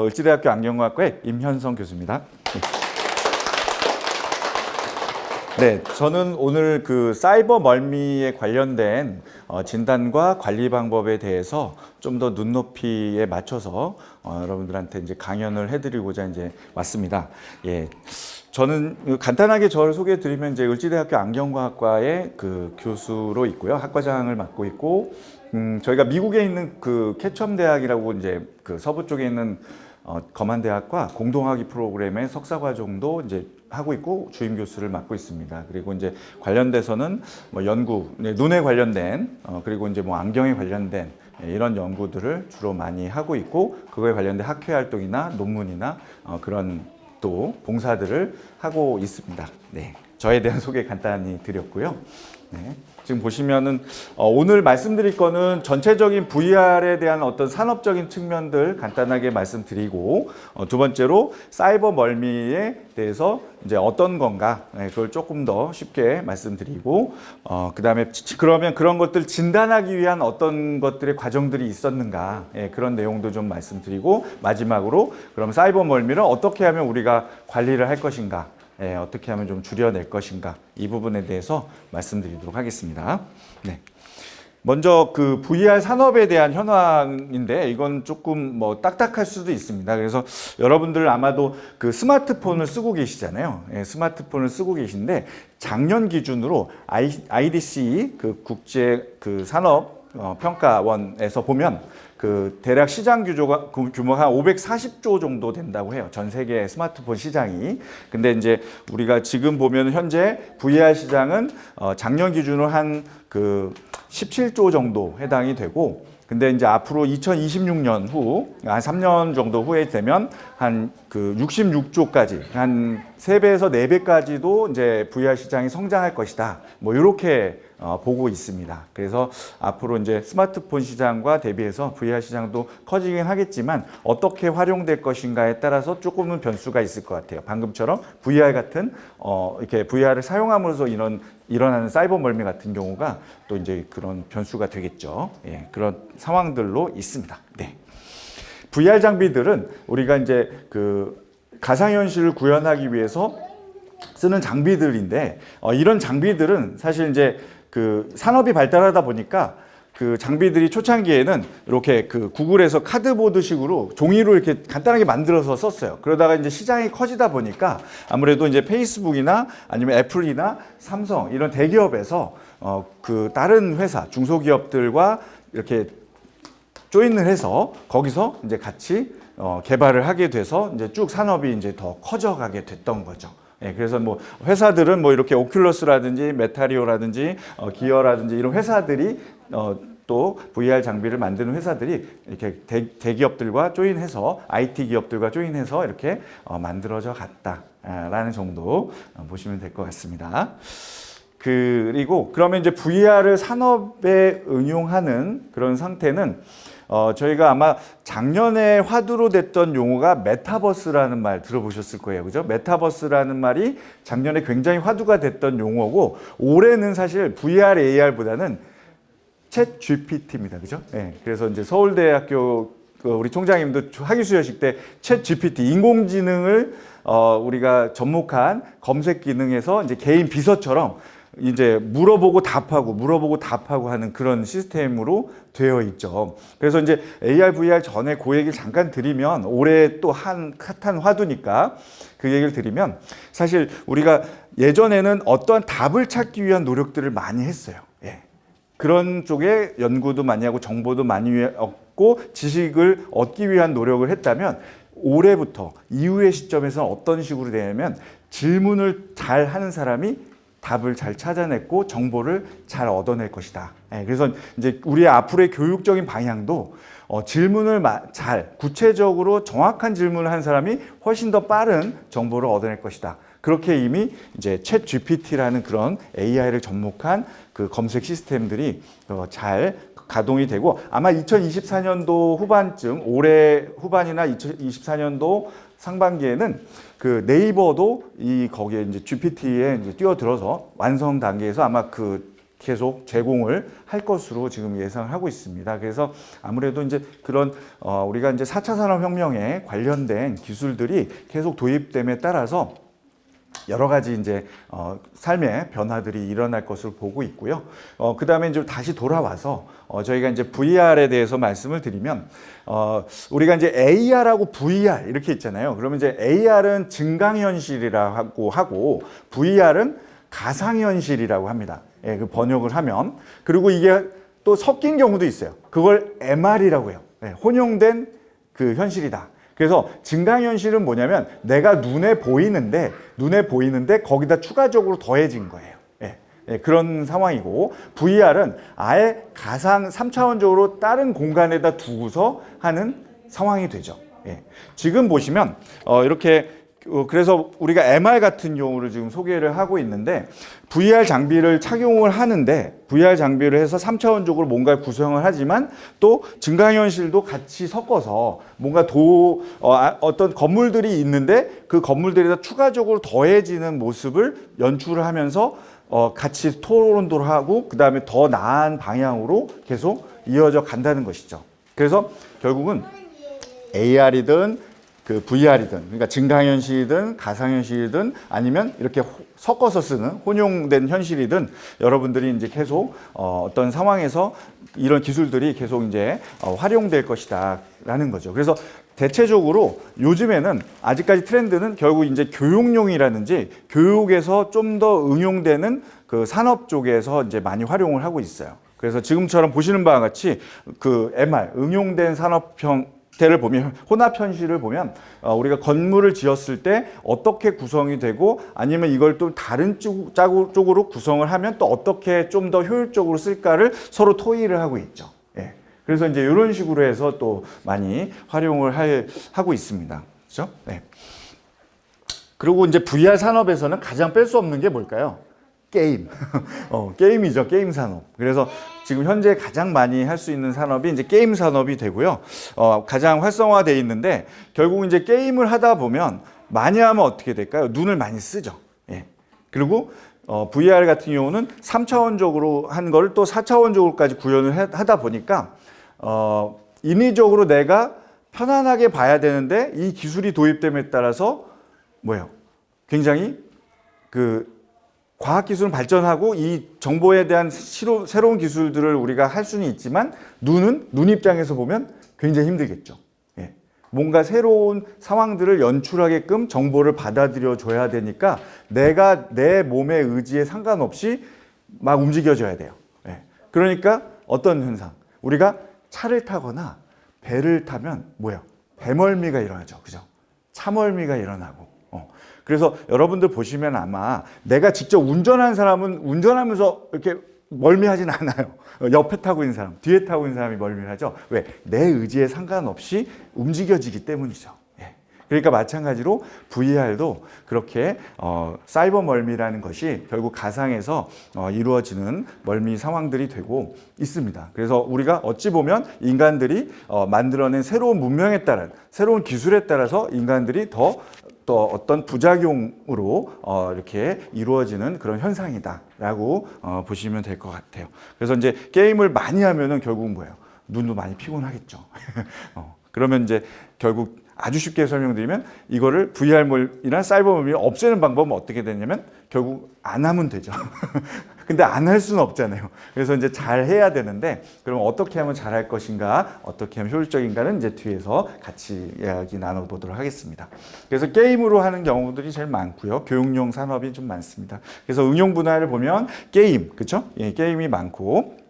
을지대학교 안경과학과의 임현성 교수입니다. 네, 저는 오늘 그 사이버 멀미에 관련된 진단과 관리 방법에 대해서 좀 더 눈높이에 맞춰서 여러분들한테 이제 강연을 해드리고자 이제 왔습니다. 예, 저는 간단하게 저를 소개해드리면 이제 을지대학교 안경과학과의 그 교수로 있고요, 학과장을 맡고 있고, 저희가 미국에 있는 그 캐첨 대학이라고 이제 그 서부 쪽에 있는 검한대학과 공동학위 프로그램의 석사과정도 이제 하고 있고 주임 교수를 맡고 있습니다. 그리고 이제 관련돼서는 뭐 연구, 눈에 관련된 그리고 이제 뭐 안경에 관련된 이런 연구들을 주로 많이 하고 있고 그거에 관련된 학회 활동이나 논문이나 그런 또 봉사들을 하고 있습니다. 네, 저에 대한 소개 간단히 드렸고요. 네. 지금 보시면은 오늘 말씀드릴 거는 전체적인 VR에 대한 어떤 산업적인 측면들 간단하게 말씀드리고 두 번째로 사이버 멀미에 대해서 이제 어떤 건가 그걸 조금 더 쉽게 말씀드리고 그다음에 그러면 그런 것들 진단하기 위한 어떤 것들의 과정들이 있었는가 그런 내용도 좀 말씀드리고 마지막으로 그럼 사이버 멀미를 어떻게 하면 우리가 관리를 할 것인가 어떻게 하면 좀 줄여낼 것인가 이 부분에 대해서 말씀드리도록 하겠습니다. 네. 먼저 그 VR 산업에 대한 현황인데 이건 조금 뭐 딱딱할 수도 있습니다. 그래서 여러분들 아마도 그 스마트폰을 쓰고 계시잖아요. 스마트폰을 쓰고 계신데 작년 기준으로 IDC 그 국제 그 산업 평가원에서 보면 그 대략 시장 규모가 한 540조 정도 된다고 해요. 전 세계 스마트폰 시장이. 근데 이제 우리가 지금 보면 현재 VR 시장은 작년 기준으로 한 그 17조 정도 해당이 되고 근데 이제 앞으로 2026년 후, 한 3년 정도 후에 되면 한 그 66조까지, 한 3배에서 4배까지도 이제 VR 시장이 성장할 것이다. 뭐 이렇게 보고 있습니다. 그래서 앞으로 이제 스마트폰 시장과 대비해서 VR 시장도 커지긴 하겠지만 어떻게 활용될 것인가에 따라서 조금은 변수가 있을 것 같아요. 방금처럼 VR 같은 이렇게 VR을 사용함으로써 일어나는 사이버 멀미 같은 경우가 또 이제 그런 변수가 되겠죠. 예, 그런 상황들로 있습니다. 네. VR 장비들은 우리가 이제 그 가상현실을 구현하기 위해서 쓰는 장비들인데 이런 장비들은 사실 이제 그 산업이 발달하다 보니까 그 장비들이 초창기에는 이렇게 그 구글에서 카드보드식으로 종이로 이렇게 간단하게 만들어서 썼어요. 그러다가 이제 시장이 커지다 보니까 아무래도 이제 페이스북이나 아니면 애플이나 삼성 이런 대기업에서 그 다른 회사 중소기업들과 이렇게 조인을 해서 거기서 이제 같이 개발을 하게 돼서 이제 쭉 산업이 이제 더 커져가게 됐던 거죠. 예, 그래서 뭐 회사들은 뭐 이렇게 오큘러스라든지 메타리오라든지 기어라든지 이런 회사들이 또 VR 장비를 만드는 회사들이 이렇게 대기업들과 조인해서 IT 기업들과 조인해서 이렇게 만들어져 갔다라는 정도 보시면 될 것 같습니다. 그리고 그러면 이제 VR을 산업에 응용하는 그런 상태는 저희가 아마 작년에 화두로 됐던 용어가 메타버스라는 말 들어보셨을 거예요. 그죠? 메타버스라는 말이 작년에 굉장히 화두가 됐던 용어고 올해는 사실 VR, AR보다는 챗 GPT입니다. 그죠? 네, 그래서 이제 서울대학교 우리 총장님도 학위 수여식 때 챗 GPT, 인공지능을 우리가 접목한 검색 기능에서 이제 개인 비서처럼 이제 물어보고 답하고 하는 그런 시스템으로 되어 있죠. 그래서 이제 AR, VR 전에 그 얘기를 잠깐 드리면 올해 또 한 핫한 화두니까 그 얘기를 드리면 사실 우리가 예전에는 어떠한 답을 찾기 위한 노력들을 많이 했어요. 예. 그런 쪽에 연구도 많이 하고 정보도 많이 얻고 지식을 얻기 위한 노력을 했다면 올해부터 이후의 시점에서 어떤 식으로 되냐면 질문을 잘 하는 사람이 답을 잘 찾아냈고 정보를 잘 얻어낼 것이다. 그래서 이제 우리의 앞으로의 교육적인 방향도 질문을 잘 구체적으로 정확한 질문을 한 사람이 훨씬 더 빠른 정보를 얻어낼 것이다. 그렇게 이미 이제 챗 GPT라는 그런 AI를 접목한 그 검색 시스템들이 잘 가동이 되고 아마 2024년도 후반쯤 올해 후반이나 2024년도 상반기에는 그 네이버도 거기에 이제 GPT에 이제 뛰어들어서 완성 단계에서 아마 그 계속 제공을 할 것으로 지금 예상을 하고 있습니다. 그래서 아무래도 이제 그런 우리가 이제 4차 산업혁명에 관련된 기술들이 계속 도입됨에 따라서 여러 가지 이제 삶의 변화들이 일어날 것으로 보고 있고요. 그 다음에 이제 다시 돌아와서 저희가 이제 VR에 대해서 말씀을 드리면 우리가 이제 AR하고 VR 이렇게 있잖아요. 그러면 이제 AR은 증강현실이라고 하고 VR은 가상현실이라고 합니다. 예, 그 번역을 하면. 그리고 이게 또 섞인 경우도 있어요. 그걸 MR이라고 해요. 예, 혼용된 그 현실이다. 그래서 증강현실은 뭐냐면 내가 눈에 보이는데 거기다 추가적으로 더해진 거예요. 예, 예, 그런 상황이고 VR은 아예 가상 3차원적으로 다른 공간에다 두고서 하는 상황이 되죠. 예, 지금 보시면 이렇게 그래서 우리가 MR 같은 경우를 지금 소개를 하고 있는데 VR 장비를 착용을 하는데 VR 장비를 해서 3차원적으로 뭔가 구성을 하지만 또 증강현실도 같이 섞어서 뭔가 어떤 건물들이 있는데 그 건물들에다 추가적으로 더해지는 모습을 연출을 하면서 같이 토론도 하고 그 다음에 더 나은 방향으로 계속 이어져 간다는 것이죠. 그래서 결국은 AR이든 그 VR이든 그러니까 증강현실이든 가상현실이든 아니면 이렇게 섞어서 쓰는 혼용된 현실이든 여러분들이 이제 계속 어떤 상황에서 이런 기술들이 계속 이제 활용될 것이다라는 거죠. 그래서 대체적으로 요즘에는 아직까지 트렌드는 결국 이제 교육용이라든지 교육에서 좀 더 응용되는 그 산업 쪽에서 이제 많이 활용을 하고 있어요. 그래서 지금처럼 보시는 바와 같이 그 MR 응용된 산업형 를 보면 혼합현실을 보면 우리가 건물을 지었을 때 어떻게 구성이 되고 아니면 이걸 또 다른 쪽으로 구성을 하면 또 어떻게 좀 더 효율적으로 쓸까를 서로 토의를 하고 있죠. 예. 그래서 이제 이런 식으로 해서 또 많이 활용을 하고 있습니다. 그렇죠? 네. 그리고 이제 VR 산업에서는 가장 뺄 수 없는 게 뭘까요? 게임. 게임이죠. 게임 산업. 그래서 지금 현재 가장 많이 할 수 있는 산업이 이제 게임 산업이 되고요. 가장 활성화되어 있는데 결국 이제 게임을 하다 보면 많이 하면 어떻게 될까요? 눈을 많이 쓰죠. 예. 그리고 VR 같은 경우는 3차원적으로 한 거를 또 4차원적으로까지 구현을 하다 보니까 인위적으로 내가 편안하게 봐야 되는데 이 기술이 도입됨에 따라서 뭐예요? 굉장히 그 과학기술은 발전하고 이 정보에 대한 새로운 기술들을 우리가 할 수는 있지만 눈 입장에서 보면 굉장히 힘들겠죠. 예. 뭔가 새로운 상황들을 연출하게끔 정보를 받아들여 줘야 되니까 내가 내 몸의 의지에 상관없이 막 움직여줘야 돼요. 예. 그러니까 어떤 현상? 우리가 차를 타거나 배를 타면 뭐야? 배멀미가 일어나죠. 그죠? 차멀미가 일어나고. 그래서 여러분들 보시면 아마 내가 직접 운전한 사람은 운전하면서 이렇게 멀미하진 않아요. 옆에 타고 있는 사람, 뒤에 타고 있는 사람이 멀미하죠. 왜? 내 의지에 상관없이 움직여지기 때문이죠. 예. 그러니까 마찬가지로 VR도 그렇게 사이버 멀미라는 것이 결국 가상에서 이루어지는 멀미 상황들이 되고 있습니다. 그래서 우리가 어찌 보면 인간들이 만들어낸 새로운 문명에 따른 새로운 기술에 따라서 인간들이 또 어떤 부작용으로 이렇게 이루어지는 그런 현상이다라고 보시면 될 것 같아요. 그래서 이제 게임을 많이 하면은 결국은 뭐예요? 눈도 많이 피곤하겠죠. 그러면 이제 결국 아주 쉽게 설명드리면 이거를 VR이나 사이버몰을 없애는 방법은 어떻게 되냐면 결국 안 하면 되죠. 근데 안 할 수는 없잖아요. 그래서 이제 잘 해야 되는데 그럼 어떻게 하면 잘 할 것인가, 어떻게 하면 효율적인가는 이제 뒤에서 같이 이야기 나눠보도록 하겠습니다. 그래서 게임으로 하는 경우들이 제일 많고요. 교육용 산업이 좀 많습니다. 그래서 응용 분야를 보면 게임, 그렇죠? 예, 게임이 많고.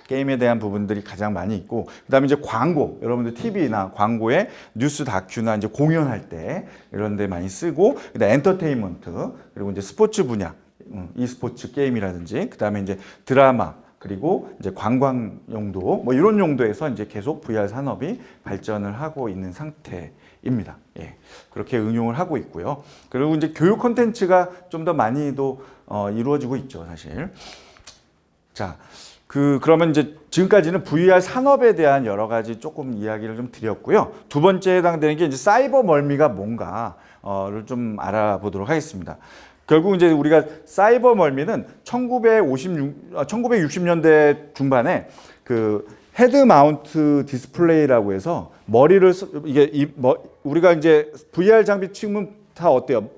게임에 대한 부분들이 가장 많이 있고, 그 다음에 이제 광고, 여러분들 TV나 광고에 뉴스 다큐나 이제 공연할 때 이런 데 많이 쓰고, 그 다음에 엔터테인먼트, 그리고 이제 스포츠 분야, e스포츠 게임이라든지, 그 다음에 이제 드라마, 그리고 이제 관광 용도, 뭐 이런 용도에서 이제 계속 VR 산업이 발전을 하고 있는 상태입니다. 예. 그렇게 응용을 하고 있고요. 그리고 이제 교육 콘텐츠가 좀 더 많이도 이루어지고 있죠, 사실. 자. 그러면 이제 지금까지는 VR 산업에 대한 여러 가지 조금 이야기를 좀 드렸고요. 두 번째 해당되는 게 이제 사이버 멀미가 뭔가, 좀 알아보도록 하겠습니다. 결국 이제 우리가 사이버 멀미는 1960년대 중반에 그 헤드 마운트 디스플레이라고 해서 머리를 우리가 이제 VR 장비 치면 다 어때요?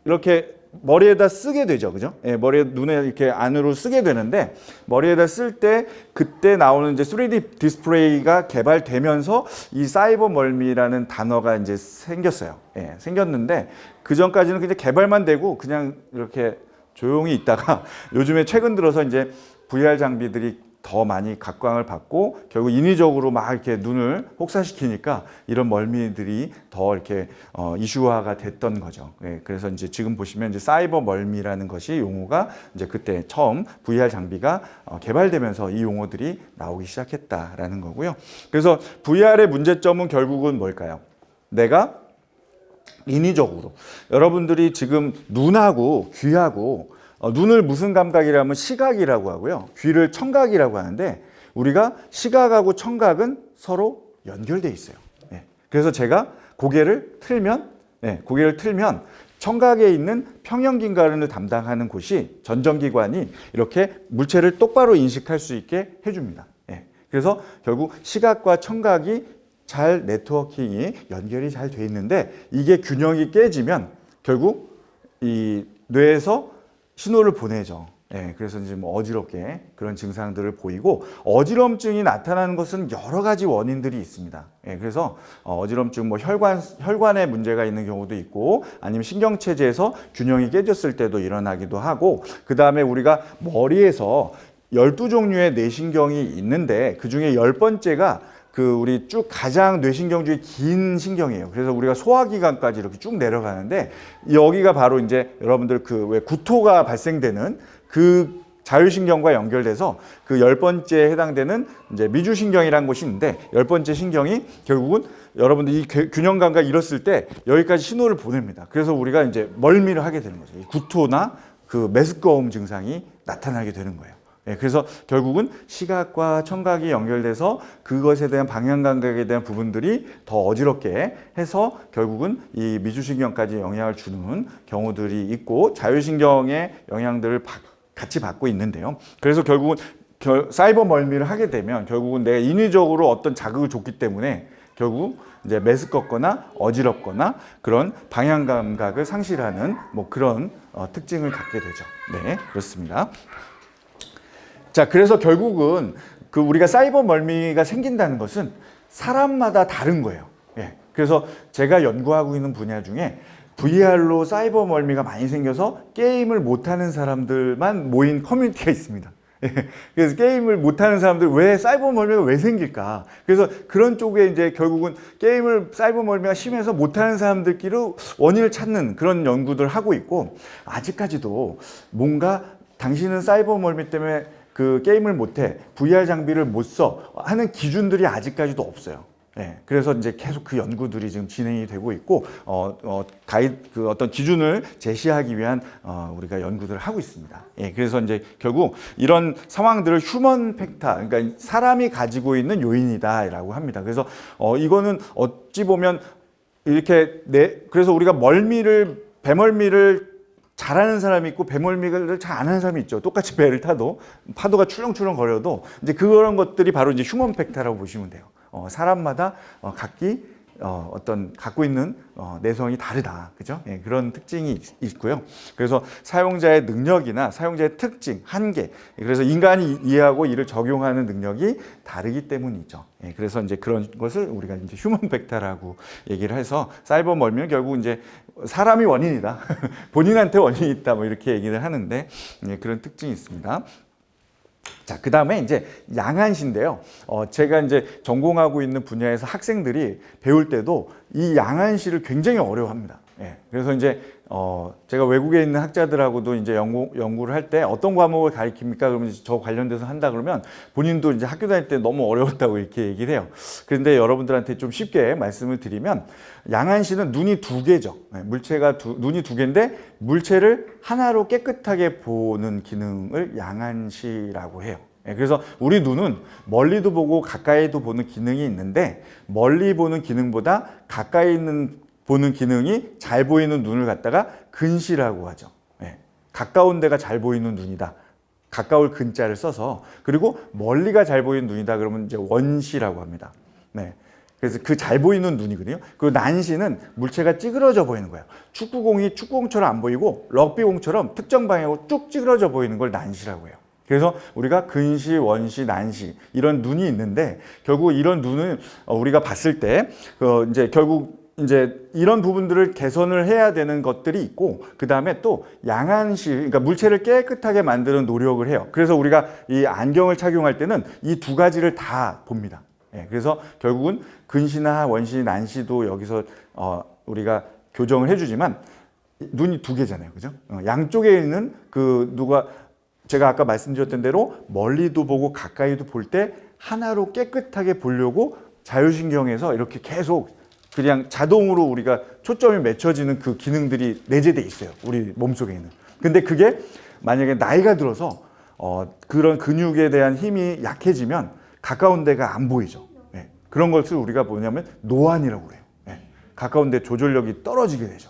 이렇게 머리에다 쓰게 되죠, 그죠? 예, 머리에 눈에 이렇게 안으로 쓰게 되는데 머리에다 쓸 때 그때 나오는 이제 3D 디스플레이가 개발되면서 이 사이버 멀미라는 단어가 이제 생겼어요. 예, 생겼는데 그 전까지는 그냥 개발만 되고 그냥 이렇게 조용히 있다가 요즘에 최근 들어서 이제 VR 장비들이 더 많이 각광을 받고 결국 인위적으로 막 이렇게 눈을 혹사시키니까 이런 멀미들이 더 이렇게 이슈화가 됐던 거죠. 예, 그래서 이제 지금 보시면 이제 사이버 멀미라는 것이 용어가 이제 그때 처음 VR 장비가 개발되면서 이 용어들이 나오기 시작했다라는 거고요. 그래서 VR의 문제점은 결국은 뭘까요? 내가 인위적으로 여러분들이 지금 눈하고 귀하고 눈을 무슨 감각이라면 시각이라고 하고요. 귀를 청각이라고 하는데 우리가 시각하고 청각은 서로 연결돼 있어요. 예. 그래서 제가 고개를 틀면 청각에 있는 평형긴가를 담당하는 곳이 전정기관이 이렇게 물체를 똑바로 인식할 수 있게 해줍니다. 예. 그래서 결국 시각과 청각이 잘 네트워킹이 연결이 잘 돼 있는데 이게 균형이 깨지면 결국 이 뇌에서 신호를 보내죠. 예, 그래서 이제 뭐 어지럽게 그런 증상들을 보이고 어지럼증이 나타나는 것은 여러 가지 원인들이 있습니다. 예, 그래서 어지럼증 뭐 혈관에 문제가 있는 경우도 있고 아니면 신경체제에서 균형이 깨졌을 때도 일어나기도 하고 그 다음에 우리가 머리에서 12종류의 뇌신경이 있는데 그 중에 10번째가 그 우리 쭉 가장 뇌신경 중에 긴 신경이에요. 그래서 우리가 소화기관까지 이렇게 쭉 내려가는데 여기가 바로 이제 여러분들 그 왜 구토가 발생되는 그 자율신경과 연결돼서 그 10번째에 해당되는 이제 미주신경이라는 곳이 있는데 10번째 신경이 결국은 여러분들 이 균형 감각 잃었을 때 여기까지 신호를 보냅니다. 그래서 우리가 이제 멀미를 하게 되는 거죠. 구토나 그 메스꺼움 증상이 나타나게 되는 거예요. 예, 그래서 결국은 시각과 청각이 연결돼서 그것에 대한 방향 감각에 대한 부분들이 더 어지럽게 해서 결국은 이 미주신경까지 영향을 주는 경우들이 있고 자율신경의 영향들을 같이 받고 있는데요. 그래서 결국은 사이버 멀미를 하게 되면 결국은 내가 인위적으로 어떤 자극을 줬기 때문에 결국 이제 메스껍거나 어지럽거나 그런 방향 감각을 상실하는 뭐 그런 특징을 갖게 되죠. 네, 그렇습니다. 자, 그래서 결국은 그 우리가 사이버 멀미가 생긴다는 것은 사람마다 다른 거예요. 예. 그래서 제가 연구하고 있는 분야 중에 VR로 사이버 멀미가 많이 생겨서 게임을 못하는 사람들만 모인 커뮤니티가 있습니다. 예. 그래서 게임을 못하는 사람들 왜 사이버 멀미가 왜 생길까? 그래서 그런 쪽에 이제 결국은 게임을 사이버 멀미가 심해서 못하는 사람들끼리 원인을 찾는 그런 연구들 하고 있고 아직까지도 뭔가 당신은 사이버 멀미 때문에 그 게임을 못해, VR 장비를 못 써 하는 기준들이 아직까지도 없어요. 예, 그래서 이제 계속 그 연구들이 지금 진행이 되고 있고, 그 어떤 기준을 제시하기 위한 우리가 연구들을 하고 있습니다. 예, 그래서 이제 결국 이런 상황들을 휴먼 팩터, 그러니까 사람이 가지고 있는 요인이다라고 합니다. 그래서 이거는 어찌 보면 이렇게 그래서 우리가 배멀미를 잘하는 사람이 있고 배멀미를 잘 안 하는 사람이 있죠. 똑같이 배를 타도 파도가 출렁출렁 거려도 이제 그런 것들이 바로 이제 휴먼 팩터라고 보시면 돼요. 사람마다 각기 어떤 갖고 있는 내성이 다르다, 그죠? 예, 그런 특징이 있고요. 그래서 사용자의 능력이나 사용자의 특징, 한계, 그래서 인간이 이해하고 이를 적용하는 능력이 다르기 때문이죠. 예, 그래서 이제 그런 것을 우리가 이제 휴먼 팩터라고 얘기를 해서 사이버 멀미는 결국 이제 사람이 원인이다, 본인한테 원인이 있다, 뭐 이렇게 얘기를 하는데 예, 그런 특징이 있습니다. 자, 그 다음에 이제 양안시인데요. 제가 이제 전공하고 있는 분야에서 학생들이 배울 때도 이 양안시를 굉장히 어려워합니다. 예, 그래서 이제 제가 외국에 있는 학자들하고도 이제 연구를 할 때 어떤 과목을 가르칩니까? 그러면 저 관련돼서 한다 그러면 본인도 이제 학교 다닐 때 너무 어려웠다고 이렇게 얘기를 해요. 그런데 여러분들한테 좀 쉽게 말씀을 드리면 양안시는 눈이 두 개죠. 물체가 눈이 두 개인데 물체를 하나로 깨끗하게 보는 기능을 양안시라고 해요. 그래서 우리 눈은 멀리도 보고 가까이도 보는 기능이 있는데 멀리 보는 기능보다 가까이 있는 보는 기능이 잘 보이는 눈을 갖다가 근시라고 하죠. 예. 가까운 데가 잘 보이는 눈이다. 가까울 근자를 써서. 그리고 멀리가 잘 보이는 눈이다 그러면 이제 원시라고 합니다. 네. 그래서 그 잘 보이는 눈이거든요. 그리고 난시는 물체가 찌그러져 보이는 거예요. 축구공이 축구공처럼 안 보이고 럭비공처럼 특정 방향으로 쭉 찌그러져 보이는 걸 난시라고 해요. 그래서 우리가 근시, 원시, 난시 이런 눈이 있는데 결국 이런 눈을 우리가 봤을 때 이제 결국 이제 이런 부분들을 개선을 해야 되는 것들이 있고 그 다음에 또 양안시, 그러니까 물체를 깨끗하게 만드는 노력을 해요. 그래서 우리가 이 안경을 착용할 때는 이 두 가지를 다 봅니다. 예, 그래서 결국은 근시나 원시, 난시도 여기서 우리가 교정을 해주지만 눈이 두 개잖아요, 그죠? 양쪽에 있는 제가 아까 말씀드렸던 대로 멀리도 보고 가까이도 볼 때 하나로 깨끗하게 보려고 자율신경에서 이렇게 계속 그냥 자동으로 우리가 초점이 맞춰지는 그 기능들이 내재돼 있어요. 우리 몸속에 있는. 근데 그게 만약에 나이가 들어서 그런 근육에 대한 힘이 약해지면 가까운 데가 안 보이죠. 네. 그런 것을 우리가 뭐냐면 노안이라고 그래요. 네. 가까운 데 조절력이 떨어지게 되죠.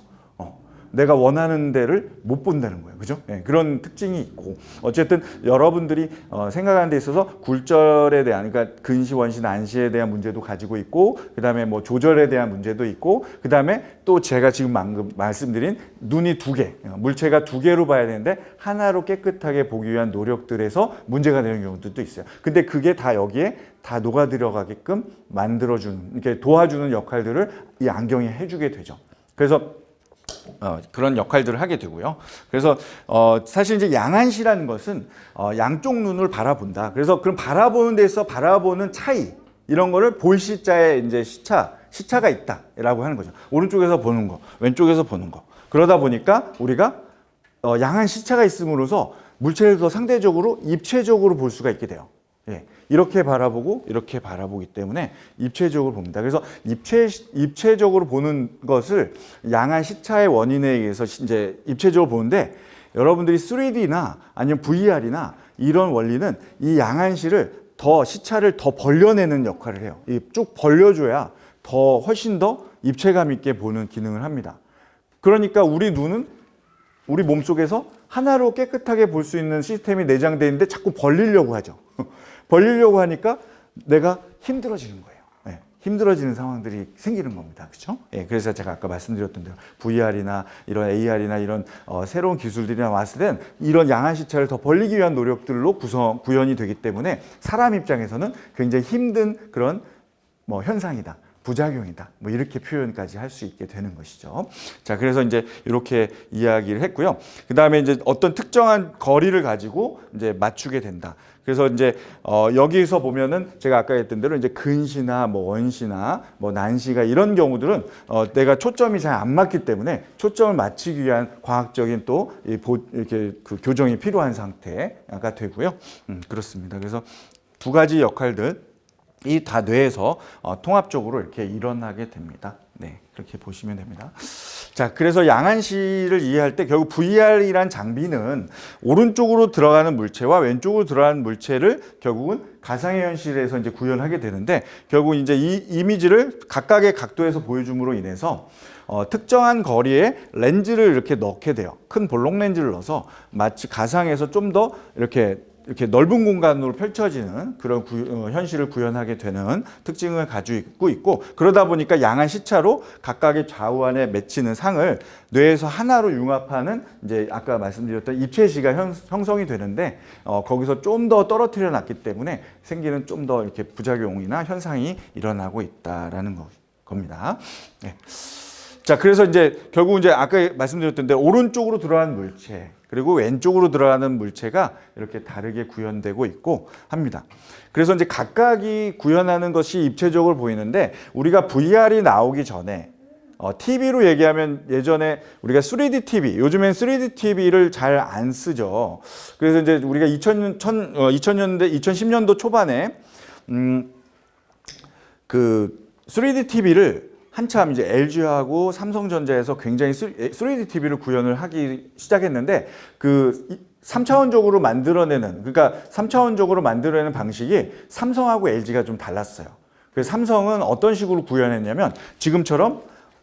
내가 원하는 데를 못 본다는 거예요. 그죠? 네, 그런 특징이 있고 어쨌든 여러분들이 생각하는 데 있어서 굴절에 대한 그러니까 근시, 원시, 난시에 대한 문제도 가지고 있고 그다음에 뭐 조절에 대한 문제도 있고 그다음에 또 제가 지금 방금 말씀드린 눈이 두 개, 물체가 두 개로 봐야 되는데 하나로 깨끗하게 보기 위한 노력들에서 문제가 되는 경우도 있어요. 근데 그게 다 여기에 다 녹아 들어가게끔 만들어주는 이렇게 도와주는 역할들을 이 안경이 해주게 되죠. 그래서 그런 역할들을 하게 되고요. 그래서 사실 이제 양안시라는 것은 양쪽 눈을 바라본다. 그래서 그럼 바라보는 데서 바라보는 차이 이런 거를 볼시자에 이제 시차가 있다라고 하는 거죠. 오른쪽에서 보는 거, 왼쪽에서 보는 거. 그러다 보니까 우리가 양안 시차가 있음으로써 물체를 더 상대적으로 입체적으로 볼 수가 있게 돼요. 예, 이렇게 바라보고 이렇게 바라보기 때문에 입체적으로 봅니다. 그래서 입체적으로 보는 것을 양안 시차의 원인에 의해서 이제 입체적으로 보는데 여러분들이 3D나 아니면 VR이나 이런 원리는 이 양안시를 시차를 더 벌려내는 역할을 해요. 쭉 벌려줘야 훨씬 더 입체감 있게 보는 기능을 합니다. 그러니까 우리 눈은 우리 몸속에서 하나로 깨끗하게 볼 수 있는 시스템이 내장되어 있는데 자꾸 벌리려고 하죠. 벌리려고 하니까 내가 힘들어지는 거예요. 네, 힘들어지는 상황들이 생기는 겁니다. 그렇죠? 네, 그래서 제가 아까 말씀드렸던 대로 VR이나 이런 AR이나 이런 새로운 기술들이 나왔을 땐 이런 양안 시차를 더 벌리기 위한 노력들로 구현이 되기 때문에 사람 입장에서는 굉장히 힘든 그런 현상이다. 부작용이다. 이렇게 표현까지 할 수 있게 되는 것이죠. 자, 그래서 이제 이렇게 이야기를 했고요. 그 다음에 이제 어떤 특정한 거리를 가지고 이제 맞추게 된다. 그래서 이제 여기서 보면은 제가 아까 했던 대로 이제 근시나 원시나 난시가 이런 경우들은 내가 초점이 잘 안 맞기 때문에 초점을 맞추기 위한 과학적인 또 이렇게 그 교정이 필요한 상태가 되고요. 그렇습니다. 그래서 두 가지 역할들 이 다 뇌에서 통합적으로 이렇게 일어나게 됩니다. 네, 그렇게 보시면 됩니다. 자, 그래서 양안시를 이해할 때 결국 VR이란 장비는 오른쪽으로 들어가는 물체와 왼쪽으로 들어가는 물체를 결국은 가상의 현실에서 이제 구현하게 되는데 결국 이제 이 이미지를 각각의 각도에서 보여줌으로 인해서 특정한 거리에 렌즈를 이렇게 넣게 돼요. 큰 볼록 렌즈를 넣어서 마치 가상에서 좀 더 이렇게 넓은 공간으로 펼쳐지는 그런 현실을 구현하게 되는 특징을 가지고 있고 그러다 보니까 양안 시차로 각각의 좌우안에 맺히는 상을 뇌에서 하나로 융합하는 이제 아까 말씀드렸던 입체시가 형성이 되는데 거기서 좀 더 떨어뜨려 놨기 때문에 생기는 좀 더 이렇게 부작용이나 현상이 일어나고 있다라는 겁니다. 네. 자, 그래서 이제 결국 이제 아까 말씀드렸던 데 오른쪽으로 들어가는 물체 그리고 왼쪽으로 들어가는 물체가 이렇게 다르게 구현되고 있고 합니다. 그래서 이제 각각이 구현하는 것이 입체적으로 보이는데 우리가 VR이 나오기 전에 TV로 얘기하면 예전에 우리가 3D TV, 요즘엔 3D TV를 잘 안 쓰죠. 그래서 이제 우리가 2010년도 초반에 그 3D TV를 한참 이제 LG하고 삼성전자에서 굉장히 3D TV를 구현을 하기 시작했는데 그 3차원적으로 만들어내는 그러니까 3차원적으로 만들어내는 방식이 삼성하고 LG가 좀 달랐어요. 그래서 삼성은 어떤 식으로 구현했냐면 지금처럼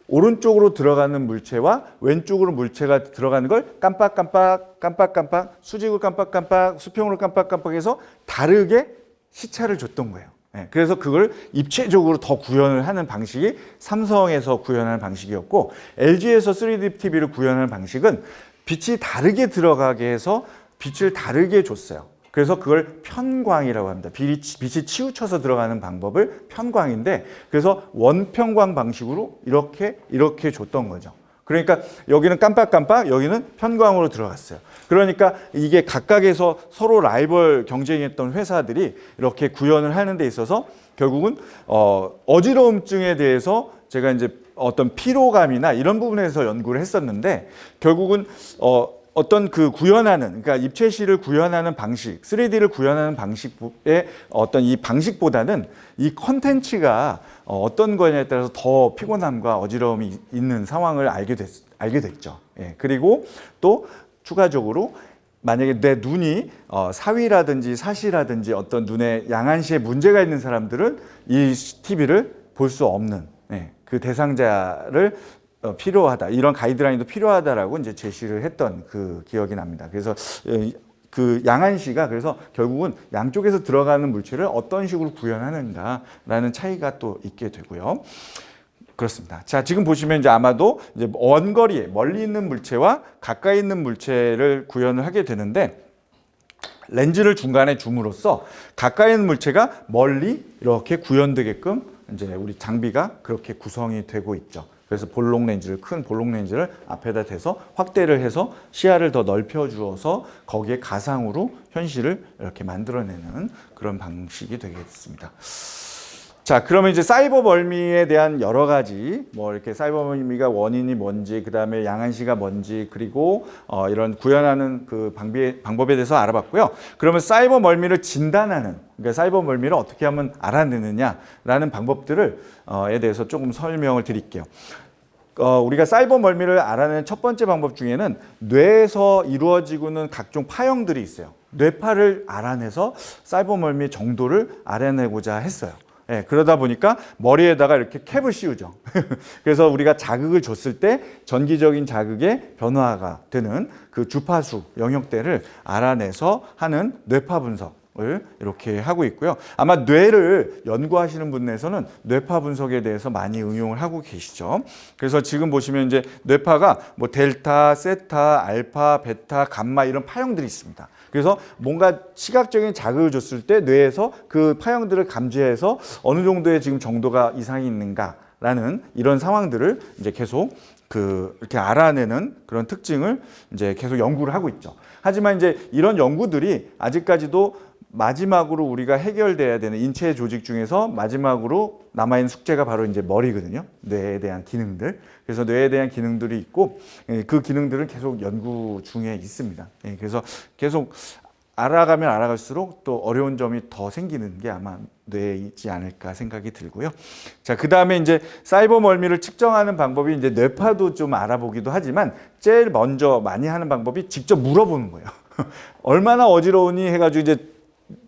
오른쪽으로 들어가는 물체와 왼쪽으로 물체가 들어가는 걸 깜빡깜빡 수직으로 깜빡깜빡 수평으로 깜빡깜빡해서 다르게 시차를 줬던 거예요. 그래서 그걸 입체적으로 더 구현을 하는 방식이 삼성에서 구현하는 방식이었고, LG에서 3D TV를 구현하는 방식은 빛이 다르게 들어가게 해서 빛을 다르게 줬어요. 그래서 그걸 편광이라고 합니다. 빛이 치우쳐서 들어가는 방법을 편광인데, 그래서 원편광 방식으로 이렇게 줬던 거죠. 그러니까 여기는 깜빡깜빡, 여기는 편광으로 들어갔어요. 그러니까 이게 각각에서 서로 라이벌 경쟁했던 회사들이 이렇게 구현을 하는 데 있어서 결국은 어지러움증에 대해서 제가 이제 어떤 피로감이나 이런 부분에서 연구를 했었는데, 결국은 어떤 그 구현하는, 그러니까 입체시를 구현하는 방식, 3D를 구현하는 방식의 어떤 이 방식보다는 이 컨텐츠가 어떤 거냐에 따라서 더 피곤함과 어지러움이 있는 상황을 알게 됐죠. 그리고 또 추가적으로 만약에 내 눈이 사위라든지 사시라든지 어떤 눈에 양안시에 문제가 있는 사람들은 이 TV를 볼 수 없는 그 대상자를 필요하다, 이런 가이드라인도 필요하다라고 이제 제시를 했던 그 기억이 납니다. 그래서 그 양안시가 그래서 결국은 양쪽에서 들어가는 물체를 어떤 식으로 구현하는가라는 차이가 또 있게 되고요. 그렇습니다. 자, 지금 보시면 이제 아마도 이제 원거리에 멀리 있는 물체와 가까이 있는 물체를 구현을 하게 되는데, 렌즈를 중간에 줌으로써 가까이 있는 물체가 멀리 이렇게 구현되게끔 이제 우리 장비가 그렇게 구성이 되고 있죠. 그래서 큰 볼록 렌즈를 앞에다 대서 확대를 해서 시야를 더 넓혀 주어서 거기에 가상으로 현실을 이렇게 만들어내는 그런 방식이 되겠습니다. 자, 그러면 이제 사이버 멀미에 대한 여러 가지, 뭐 이렇게 사이버 멀미가 원인이 뭔지, 그 다음에 양안시가 뭔지, 그리고 이런 구현하는 그 방법에 대해서 알아봤고요. 그러면 사이버 멀미를 진단하는, 그러니까 사이버 멀미를 어떻게 하면 알아내느냐라는 방법들에 대해서 조금 설명을 드릴게요. 우리가 사이버 멀미를 알아내는 첫 번째 방법 중에는 뇌에서 이루어지고는 각종 파형들이 있어요. 뇌파를 알아내서 사이버 멀미 정도를 알아내고자 했어요. 그러다 보니까 머리에다가 이렇게 캡을 씌우죠. 그래서 우리가 자극을 줬을 때 전기적인 자극의 변화가 되는 그 주파수 영역대를 알아내서 하는 뇌파 분석을 이렇게 하고 있고요. 아마 뇌를 연구하시는 분에서는 뇌파 분석에 대해서 많이 응용을 하고 계시죠. 그래서 지금 보시면 이제 뇌파가 뭐 델타, 세타, 알파, 베타, 감마 이런 파형들이 있습니다. 그래서 뭔가 시각적인 자극을 줬을 때 뇌에서 그 파형들을 감지해서 어느 정도의 지금 정도가 이상이 있는가라는 이런 상황들을 이제 계속 이렇게 알아내는 그런 특징을 이제 계속 연구를 하고 있죠. 하지만 이제 이런 연구들이 아직까지도 마지막으로 우리가 해결돼야 되는 인체 조직 중에서 마지막으로 남아있는 숙제가 바로 이제 머리거든요. 뇌에 대한 기능들. 그래서 뇌에 대한 기능들이 있고, 그 기능들은 계속 연구 중에 있습니다. 그래서 계속 알아가면 알아갈수록 또 어려운 점이 더 생기는 게 아마 뇌에 있지 않을까 생각이 들고요. 자, 그 다음에 이제 사이버 멀미를 측정하는 방법이 이제 뇌파도 좀 알아보기도 하지만, 제일 먼저 많이 하는 방법이 직접 물어보는 거예요. 얼마나 어지러우니 해가지고 이제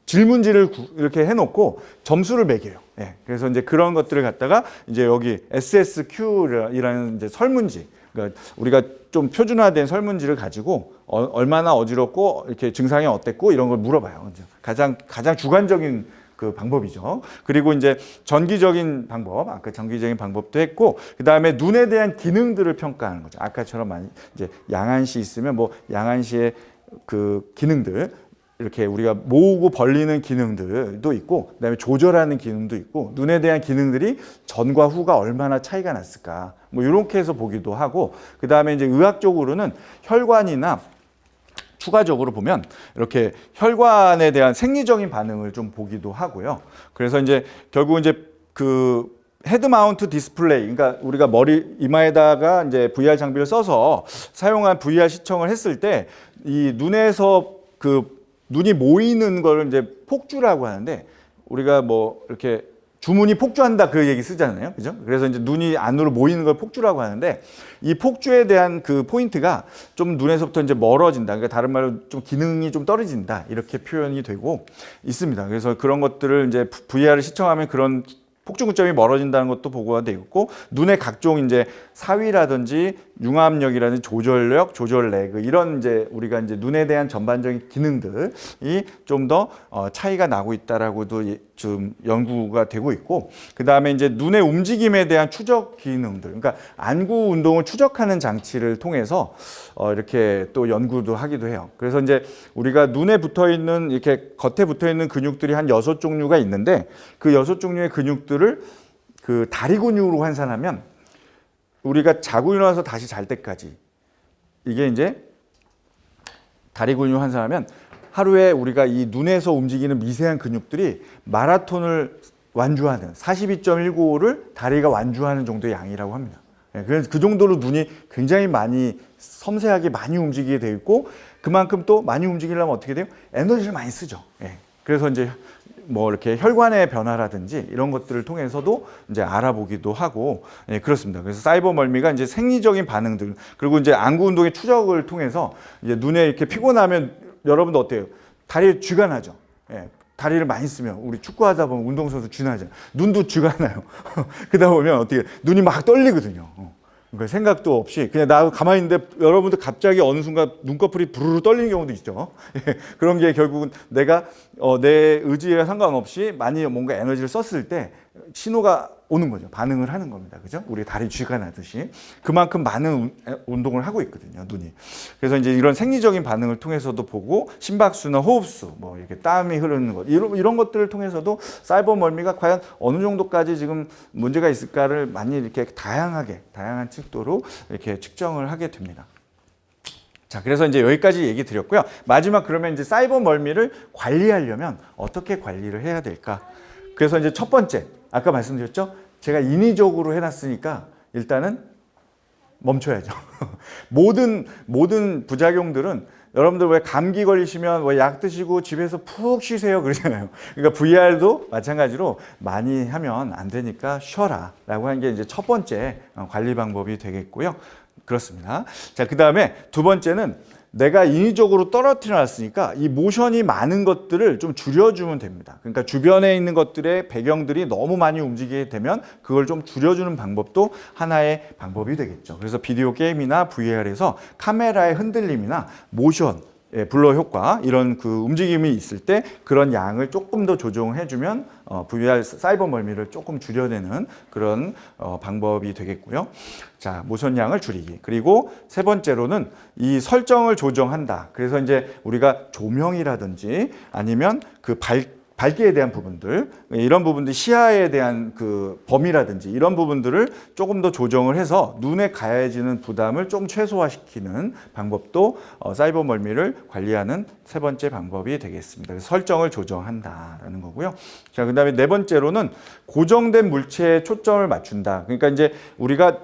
질문지를 이렇게 해놓고 점수를 매겨요. 그래서 이제 그런 것들을 갖다가 이제 여기 SSQ라는 이제 설문지, 그러니까 우리가 좀 표준화된 설문지를 가지고 얼마나 어지럽고 이렇게 증상이 어땠고 이런 걸 물어봐요. 가장 주관적인 그 방법이죠. 그리고 이제 전기적인 방법, 아까 전기적인 방법도 했고, 그 다음에 눈에 대한 기능들을 평가하는 거죠. 아까처럼 많이 이제 양안시 있으면 뭐 양안시의 그 기능들, 이렇게 우리가 모으고 벌리는 기능들도 있고, 그다음에 조절하는 기능도 있고, 눈에 대한 기능들이 전과 후가 얼마나 차이가 났을까, 뭐 이렇게 해서 보기도 하고, 그다음에 이제 의학적으로는 혈관이나 추가적으로 보면 이렇게 혈관에 대한 생리적인 반응을 좀 보기도 하고요. 그래서 이제 결국 이제 그 헤드 마운트 디스플레이, 그러니까 우리가 머리 이마에다가 이제 VR 장비를 써서 사용한 VR 시청을 했을 때 이 눈에서 눈이 모이는 걸 이제 폭주라고 하는데, 우리가 뭐 이렇게 주문이 폭주한다 그 얘기 쓰잖아요. 그죠? 그래서 이제 눈이 안으로 모이는 걸 폭주라고 하는데, 이 폭주에 대한 그 포인트가 좀 눈에서부터 이제 멀어진다. 그러니까 다른 말로 좀 기능이 좀 떨어진다. 이렇게 표현이 되고 있습니다. 그래서 그런 것들을 이제 VR을 시청하면 그런 폭중구점이 멀어진다는 것도 보고가 되어 있고, 눈의 각종 이제 사위라든지 융합력이라든지 조절력, 조절 레그 이런 이제 우리가 이제 눈에 대한 전반적인 기능들이 좀 더 차이가 나고 있다라고도 좀 연구가 되고 있고, 그 다음에 이제 눈의 움직임에 대한 추적 기능들, 그러니까 안구 운동을 추적하는 장치를 통해서 이렇게 또 연구도 하기도 해요. 그래서 이제 우리가 눈에 붙어 있는 이렇게 겉에 붙어 있는 근육들이 한 6종류가 있는데, 그 6종류의 근육들을 그 다리 근육으로 환산하면 우리가 자고 일어나서 다시 잘 때까지, 이게 이제 다리 근육 환산하면 하루에 우리가 이 눈에서 움직이는 미세한 근육들이 마라톤을 완주하는 42.195를 다리가 완주하는 정도의 양이라고 합니다. 그래서 그 정도로 눈이 굉장히 많이 섬세하게 많이 움직이게 되어 있고, 그만큼 또 많이 움직이려면 어떻게 돼요? 에너지를 많이 쓰죠. 그래서 이제 뭐 이렇게 혈관의 변화라든지 이런 것들을 통해서도 이제 알아보기도 하고, 그렇습니다. 그래서 사이버 멀미가 이제 생리적인 반응들, 그리고 이제 안구 운동의 추적을 통해서 이제 눈에 이렇게 피곤하면 여러분도 어때요? 다리에 쥐가 나죠. 다리를 많이 쓰면, 우리 축구하다 보면 운동선수 쥐 나죠. 눈도 쥐가 나요. 그러다 보면 어떻게 눈이 막 떨리거든요. 그러니까 생각도 없이 그냥 나 가만히 있는데 여러분들 갑자기 어느 순간 눈꺼풀이 부르르 떨리는 경우도 있죠. 그런 게 결국은 내가 내 의지에 상관없이 많이 뭔가 에너지를 썼을 때 신호가 오는 거죠. 반응을 하는 겁니다. 그죠? 우리 다리 쥐가 나듯이 그만큼 많은 운동을 하고 있거든요, 눈이. 그래서 이제 이런 생리적인 반응을 통해서도 보고, 심박수나 호흡수, 뭐 이렇게 땀이 흐르는 것, 이런 것들을 통해서도 사이버 멀미가 과연 어느 정도까지 지금 문제가 있을까를 많이 이렇게 다양한 척도로 이렇게 측정을 하게 됩니다. 자, 그래서 이제 여기까지 얘기 드렸고요. 마지막, 그러면 이제 사이버 멀미를 관리하려면 어떻게 관리를 해야 될까? 그래서 이제 첫 번째, 아까 말씀드렸죠? 제가 인위적으로 해놨으니까 일단은 멈춰야죠. 모든 부작용들은, 여러분들 왜 감기 걸리시면 뭐 약 드시고 집에서 푹 쉬세요 그러잖아요. 그러니까 VR도 마찬가지로 많이 하면 안 되니까 쉬어라 라고 하는 게 이제 첫 번째 관리 방법이 되겠고요. 그렇습니다. 자, 그 다음에 두 번째는 내가 인위적으로 떨어뜨려 놨으니까 이 모션이 많은 것들을 좀 줄여주면 됩니다. 그러니까 주변에 있는 것들의 배경들이 너무 많이 움직이게 되면 그걸 좀 줄여주는 방법도 하나의 방법이 되겠죠. 그래서 비디오 게임이나 VR에서 카메라의 흔들림이나 모션, 블러 효과, 이런 그 움직임이 있을 때 그런 양을 조금 더 조정해주면 VR 사이버 멀미를 조금 줄여내는 그런 방법이 되겠고요. 자, 모션 양을 줄이기. 그리고 세 번째로는 이 설정을 조정한다. 그래서 이제 우리가 조명이라든지 아니면 그 밝기에 대한 부분들, 이런 부분들, 시야에 대한 그 범위라든지 이런 부분들을 조금 더 조정을 해서 눈에 가해지는 부담을 좀 최소화시키는 방법도 사이버 멀미를 관리하는 세 번째 방법이 되겠습니다. 그래서 설정을 조정한다라는 거고요. 자, 그다음에 네 번째로는 고정된 물체에 초점을 맞춘다. 그러니까 이제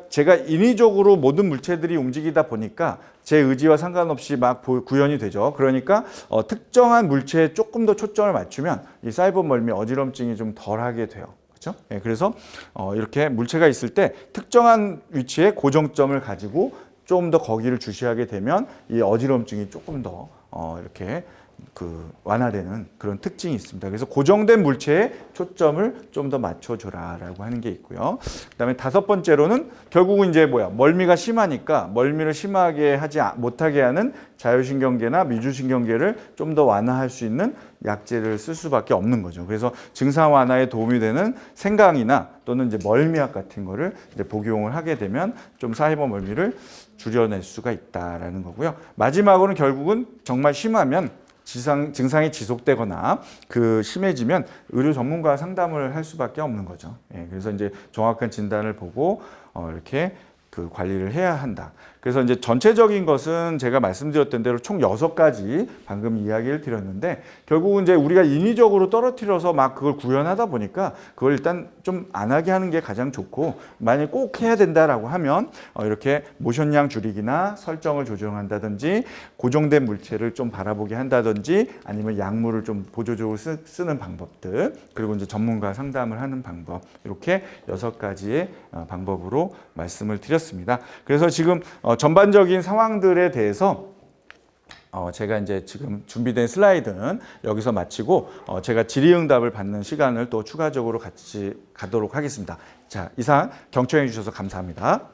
제가 인위적으로 모든 물체들이 움직이다 보니까 제 의지와 상관없이 막 구현이 되죠. 그러니까 특정한 물체에 조금 더 초점을 맞추면 이 사이버 멀미 어지럼증이 좀 덜하게 돼요. 그렇죠? 그래서 이렇게 물체가 있을 때 특정한 위치에 고정점을 가지고 좀 더 거기를 주시하게 되면 이 어지럼증이 조금 더 이렇게 완화되는 그런 특징이 있습니다. 그래서 고정된 물체에 초점을 좀 더 맞춰줘라라고 하는 게 있고요. 그다음에 다섯 번째로는 결국은 이제 멀미가 심하니까 멀미를 심하게 하지 못하게 하는 자율신경계나 미주신경계를 좀 더 완화할 수 있는 약제를 쓸 수밖에 없는 거죠. 그래서 증상 완화에 도움이 되는 생강이나 또는 이제 멀미약 같은 거를 이제 복용을 하게 되면 좀 사이버 멀미를 줄여낼 수가 있다라는 거고요. 마지막으로는 결국은 정말 심하면 증상이 지속되거나 심해지면 의료 전문가와 상담을 할 수밖에 없는 거죠. 그래서 이제 정확한 진단을 보고 이렇게 관리를 해야 한다. 그래서 이제 전체적인 것은 제가 말씀드렸던 대로 총 6가지 방금 이야기를 드렸는데, 결국은 이제 우리가 인위적으로 떨어뜨려서 막 그걸 구현하다 보니까 그걸 일단 좀 안 하게 하는 게 가장 좋고, 만약에 꼭 해야 된다라고 하면 이렇게 모션량 줄이기나 설정을 조정한다든지 고정된 물체를 좀 바라보게 한다든지 아니면 약물을 좀 보조적으로 쓰는 방법들, 그리고 이제 전문가 상담을 하는 방법, 이렇게 6가지의 방법으로 말씀을 드렸습니다. 그래서 지금 전반적인 상황들에 대해서 제가 이제 지금 준비된 슬라이드는 여기서 마치고 제가 질의응답을 받는 시간을 또 추가적으로 같이 가도록 하겠습니다. 자, 이상 경청해 주셔서 감사합니다.